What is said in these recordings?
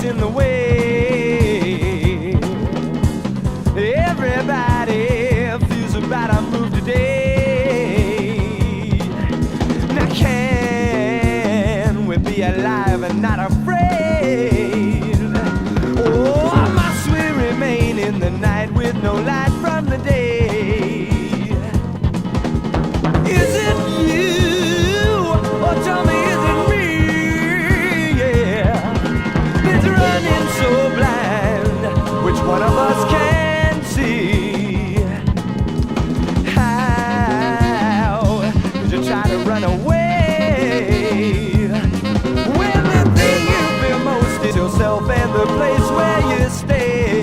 in the way. Everybody feels about a move today. Now can we be alive and not afraid? Oh, must we remain in the night with no light from the day? Is it you? Or tell me, is it me? Yeah, it's running so blind. Which one of us can see? How did you try to run away when the thing you fear most is yourself and the place where you stay?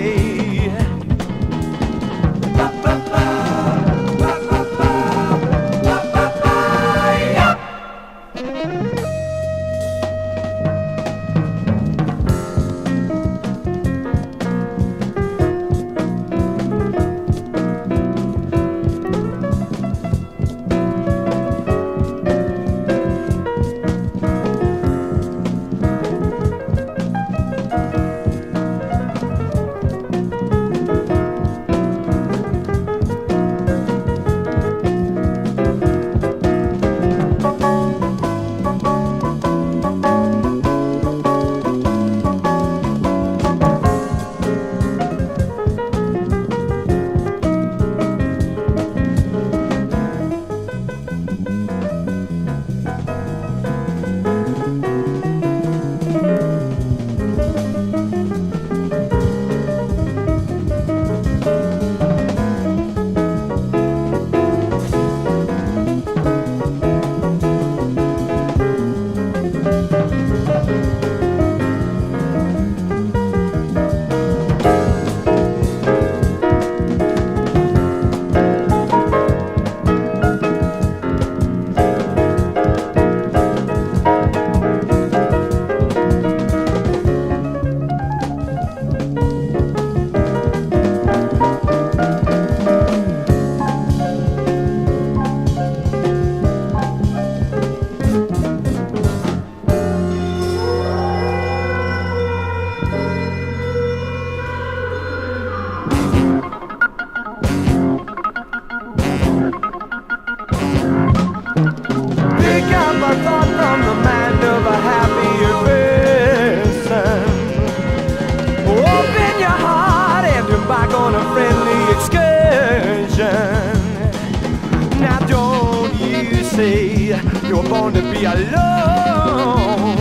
You're born to be alone.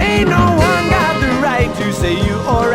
Ain't no one got the right to say you or